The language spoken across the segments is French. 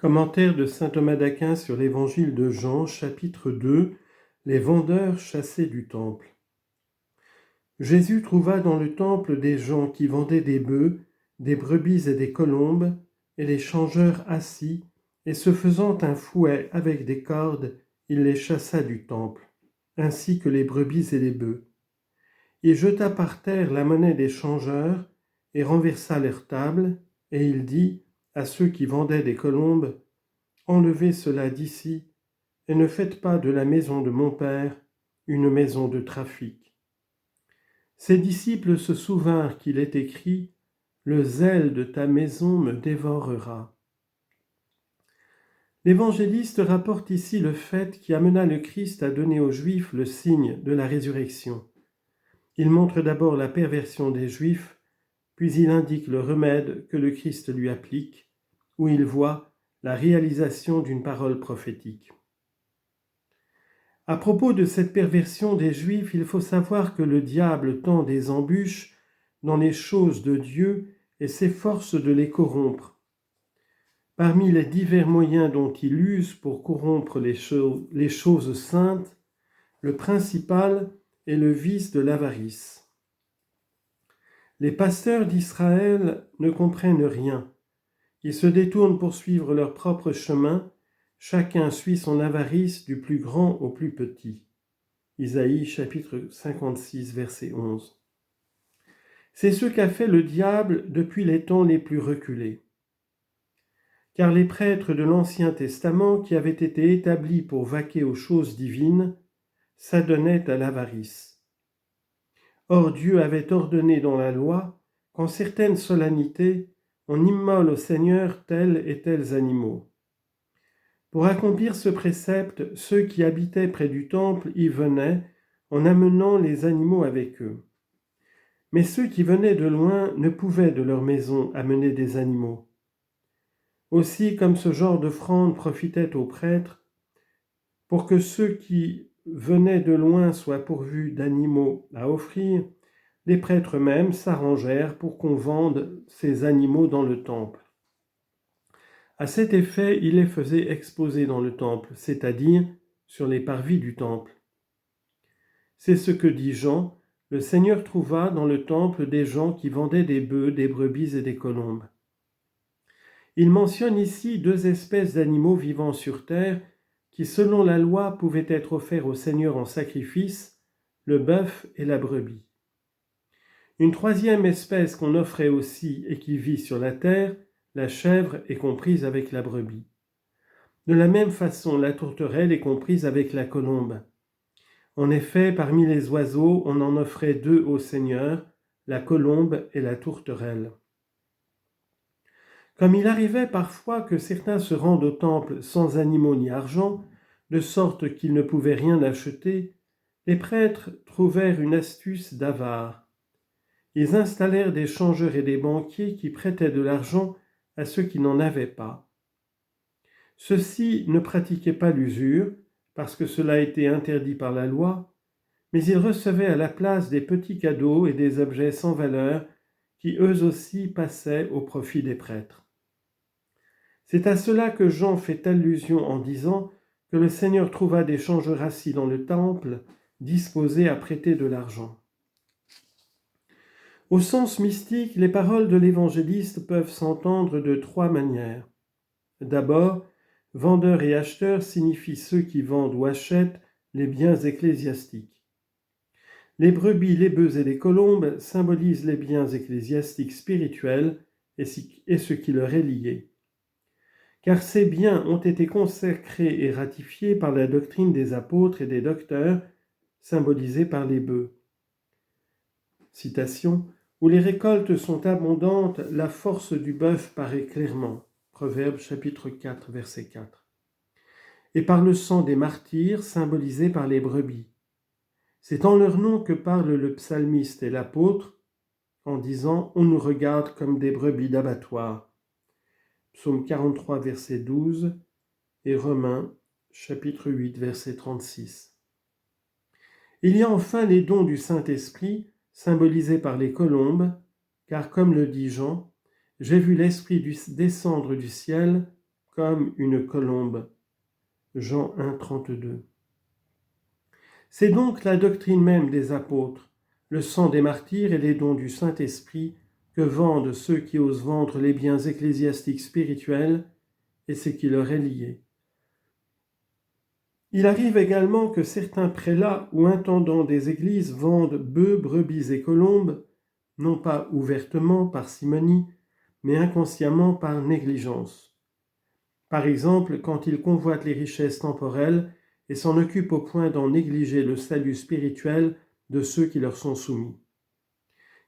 Commentaire de saint Thomas d'Aquin sur l'évangile de Jean, chapitre 2, les vendeurs chassés du temple. Jésus trouva dans le temple des gens qui vendaient des bœufs, des brebis et des colombes, et les changeurs assis, et se faisant un fouet avec des cordes, il les chassa du temple, ainsi que les brebis et les bœufs. Il jeta par terre la monnaie des changeurs, et renversa leur table, et il dit à ceux qui vendaient des colombes: Enlevez cela d'ici, et ne faites pas de la maison de mon Père une maison de trafic. Ses disciples se souvinrent qu'il est écrit: Le zèle de ta maison me dévorera. L'évangéliste rapporte ici le fait qui amena le Christ à donner aux Juifs le signe de la résurrection. Il montre d'abord la perversion des Juifs, puis il indique le remède que le Christ lui applique, où il voit la réalisation d'une parole prophétique. À propos de cette perversion des Juifs, il faut savoir que le diable tend des embûches dans les choses de Dieu et s'efforce de les corrompre. Parmi les divers moyens dont il use pour corrompre les choses saintes, le principal est le vice de l'avarice. Les pasteurs d'Israël ne comprennent rien. Ils se détournent pour suivre leur propre chemin. Chacun suit son avarice du plus grand au plus petit. Isaïe chapitre 56, verset 11. C'est ce qu'a fait le diable depuis les temps les plus reculés. Car les prêtres de l'Ancien Testament, qui avaient été établis pour vaquer aux choses divines, s'adonnaient à l'avarice. Or Dieu avait ordonné dans la loi qu'en certaines solennités, on immole au Seigneur tels et tels animaux. Pour accomplir ce précepte, ceux qui habitaient près du temple y venaient en amenant les animaux avec eux. Mais ceux qui venaient de loin ne pouvaient de leur maison amener des animaux. Aussi, comme ce genre d'offrande profitait aux prêtres, pour que ceux qui venaient de loin soient pourvus d'animaux à offrir, les prêtres eux-mêmes s'arrangèrent pour qu'on vende ces animaux dans le temple. À cet effet, il les faisait exposer dans le temple, c'est-à-dire sur les parvis du temple. C'est ce que dit Jean: le Seigneur trouva dans le temple des gens qui vendaient des bœufs, des brebis et des colombes. Il mentionne ici deux espèces d'animaux vivant sur terre qui, selon la loi, pouvaient être offerts au Seigneur en sacrifice, le bœuf et la brebis. Une troisième espèce qu'on offrait aussi et qui vit sur la terre, la chèvre, est comprise avec la brebis. De la même façon, la tourterelle est comprise avec la colombe. En effet, parmi les oiseaux, on en offrait deux au Seigneur, la colombe et la tourterelle. Comme il arrivait parfois que certains se rendent au temple sans animaux ni argent, de sorte qu'ils ne pouvaient rien acheter, les prêtres trouvèrent une astuce d'avares. Ils installèrent des changeurs et des banquiers qui prêtaient de l'argent à ceux qui n'en avaient pas. Ceux-ci ne pratiquaient pas l'usure, parce que cela était interdit par la loi, mais ils recevaient à la place des petits cadeaux et des objets sans valeur qui eux aussi passaient au profit des prêtres. C'est à cela que Jean fait allusion en disant que le Seigneur trouva des changeurs assis dans le temple, disposés à prêter de l'argent. Au sens mystique, les paroles de l'évangéliste peuvent s'entendre de trois manières. D'abord, vendeurs et acheteurs signifient ceux qui vendent ou achètent les biens ecclésiastiques. Les brebis, les bœufs et les colombes symbolisent les biens ecclésiastiques spirituels et ce qui leur est lié. Car ces biens ont été consacrés et ratifiés par la doctrine des apôtres et des docteurs, symbolisés par les bœufs. Citation: où les récoltes sont abondantes, la force du bœuf paraît clairement. Proverbes chapitre 4, verset 4. Et par le sang des martyrs, symbolisé par les brebis. C'est en leur nom que parle le psalmiste et l'apôtre, en disant « On nous regarde comme des brebis d'abattoir ». Psaume 43, verset 12, et Romains chapitre 8, verset 36. Il y a enfin les dons du Saint-Esprit, symbolisés par les colombes, car comme le dit Jean, « J'ai vu l'Esprit descendre du ciel comme une colombe. Jean 1, 32. C'est donc la doctrine même des apôtres, le sang des martyrs et les dons du Saint-Esprit que vendent ceux qui osent vendre les biens ecclésiastiques spirituels et ce qui leur est lié. Il arrive également que certains prélats ou intendants des églises vendent bœufs, brebis et colombes, non pas ouvertement par simonie, mais inconsciemment par négligence. Par exemple, quand ils convoitent les richesses temporelles et s'en occupent au point d'en négliger le salut spirituel de ceux qui leur sont soumis.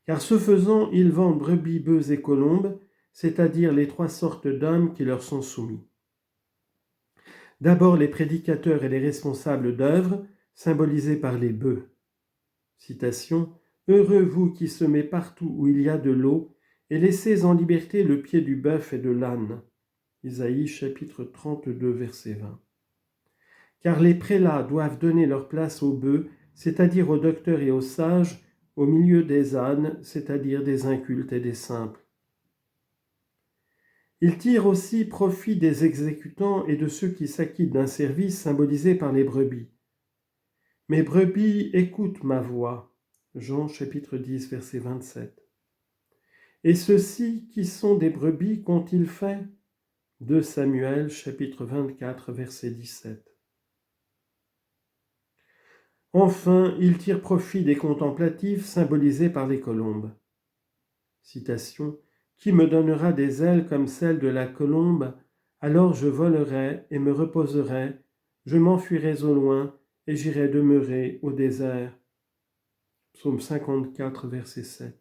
Car ce faisant, ils vendent brebis, bœufs et colombes, c'est-à-dire les trois sortes d'hommes qui leur sont soumis. D'abord les prédicateurs et les responsables d'œuvre, symbolisés par les bœufs. Citation, « Heureux vous qui semez partout où il y a de l'eau, et laissez en liberté le pied du bœuf et de l'âne. » Isaïe chapitre 32, verset 20. Car les prélats doivent donner leur place aux bœufs, c'est-à-dire aux docteurs et aux sages, au milieu des ânes, c'est-à-dire des incultes et des simples. Ils tirent aussi profit des exécutants et de ceux qui s'acquittent d'un service symbolisé par les brebis. « Mes brebis écoutent ma voix. » Jean chapitre 10, verset 27. Et ceux-ci qui sont des brebis qu'ont-ils fait ? 2 Samuel chapitre 24, verset 17. Enfin, ils tirent profit des contemplatifs symbolisés par les colombes. Citation, « Qui me donnera des ailes comme celles de la colombe ? Alors je volerai et me reposerai, je m'enfuirai au loin et j'irai demeurer au désert. » Psaume 54, verset 7.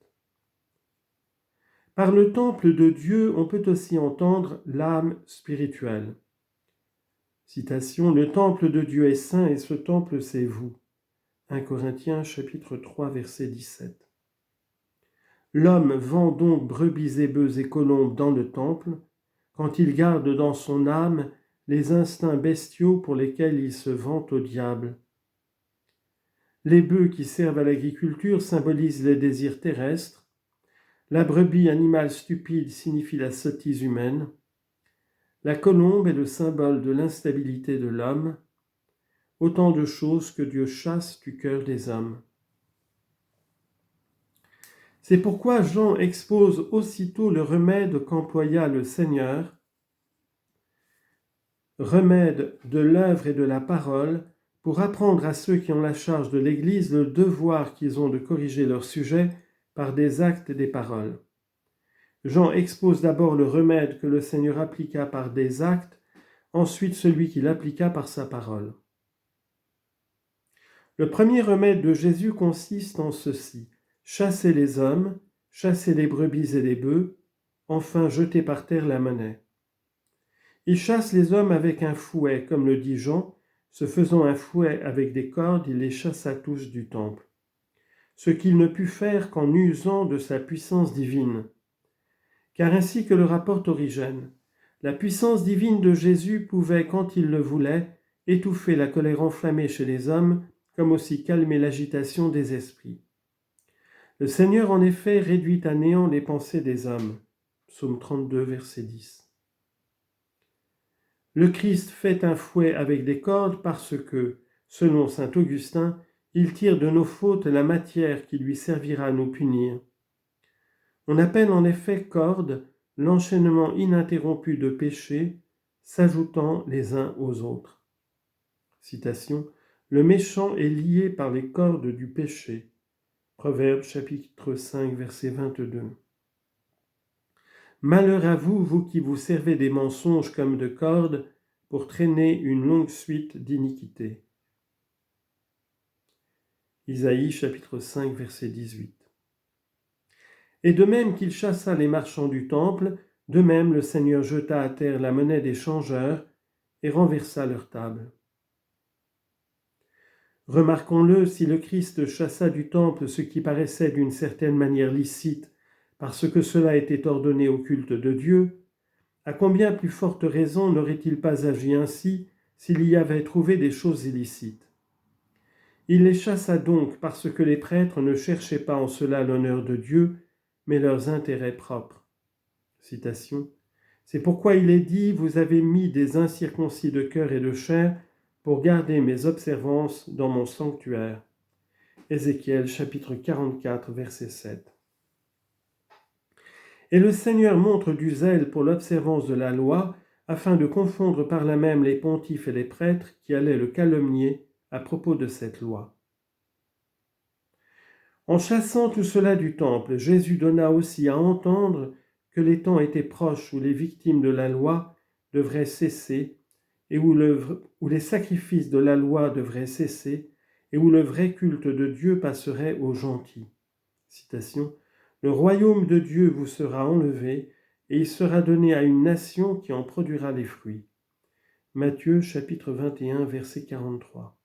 Par le temple de Dieu, on peut aussi entendre l'âme spirituelle. Citation, « Le temple de Dieu est saint et ce temple c'est vous. » 1 Corinthiens chapitre 3, verset 17. L'homme vend donc brebis et bœufs et colombes dans le temple, quand il garde dans son âme les instincts bestiaux pour lesquels il se vante au diable. Les bœufs qui servent à l'agriculture symbolisent les désirs terrestres, la brebis, animal stupide, signifie la sottise humaine, la colombe est le symbole de l'instabilité de l'homme, autant de choses que Dieu chasse du cœur des hommes. C'est pourquoi Jean expose aussitôt le remède qu'employa le Seigneur, remède de l'œuvre et de la parole, pour apprendre à ceux qui ont la charge de l'Église le devoir qu'ils ont de corriger leur sujet par des actes et des paroles. Jean expose d'abord le remède que le Seigneur appliqua par des actes, ensuite celui qu'il appliqua par sa parole. Le premier remède de Jésus consiste en ceci: chasser les hommes, chasser les brebis et les bœufs, enfin jeter par terre la monnaie. Il chasse les hommes avec un fouet, comme le dit Jean, se faisant un fouet avec des cordes, il les chassa tous du temple. Ce qu'il ne put faire qu'en usant de sa puissance divine. Car ainsi que le rapporte Origène, la puissance divine de Jésus pouvait, quand il le voulait, étouffer la colère enflammée chez les hommes, comme aussi calmer l'agitation des esprits. Le Seigneur, en effet, réduit à néant les pensées des hommes. Psaume 32, verset 10. Le Christ fait un fouet avec des cordes parce que, selon saint Augustin, il tire de nos fautes la matière qui lui servira à nous punir. On appelle en effet corde l'enchaînement ininterrompu de péchés s'ajoutant les uns aux autres. Citation, « Le méchant est lié par les cordes du péché. » Proverbe chapitre 5, verset 22. Malheur à vous, vous qui vous servez des mensonges comme de cordes pour traîner une longue suite d'iniquités. Isaïe chapitre 5, verset 18. Et de même qu'il chassa les marchands du temple, de même le Seigneur jeta à terre la monnaie des changeurs et renversa leur table. Remarquons-le, si le Christ chassa du temple ce qui paraissait d'une certaine manière licite, parce que cela était ordonné au culte de Dieu, à combien plus forte raison n'aurait-il pas agi ainsi s'il y avait trouvé des choses illicites ? Il les chassa donc parce que les prêtres ne cherchaient pas en cela l'honneur de Dieu, mais leurs intérêts propres. Citation, C'est pourquoi il est dit, vous avez mis des incirconcis de cœur et de chair pour garder mes observances dans mon sanctuaire. Ézéchiel chapitre 44, verset 7. Et le Seigneur montre du zèle pour l'observance de la loi, afin de confondre par là même les pontifes et les prêtres qui allaient le calomnier à propos de cette loi. En chassant tout cela du temple, Jésus donna aussi à entendre que les temps étaient proches où les victimes de la loi devraient cesser, et où les sacrifices de la loi devraient cesser, et où le vrai culte de Dieu passerait aux gentils. Citation. Le royaume de Dieu vous sera enlevé, et il sera donné à une nation qui en produira les fruits. Matthieu chapitre 21, verset 43.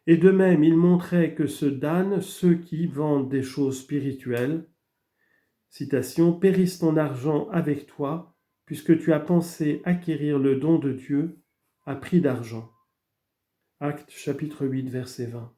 Et de même, il montrait que se damnent ceux qui vendent des choses spirituelles. Citation, périsse ton argent avec toi, puisque tu as pensé acquérir le don de Dieu à prix d'argent. Actes chapitre 8, verset 20.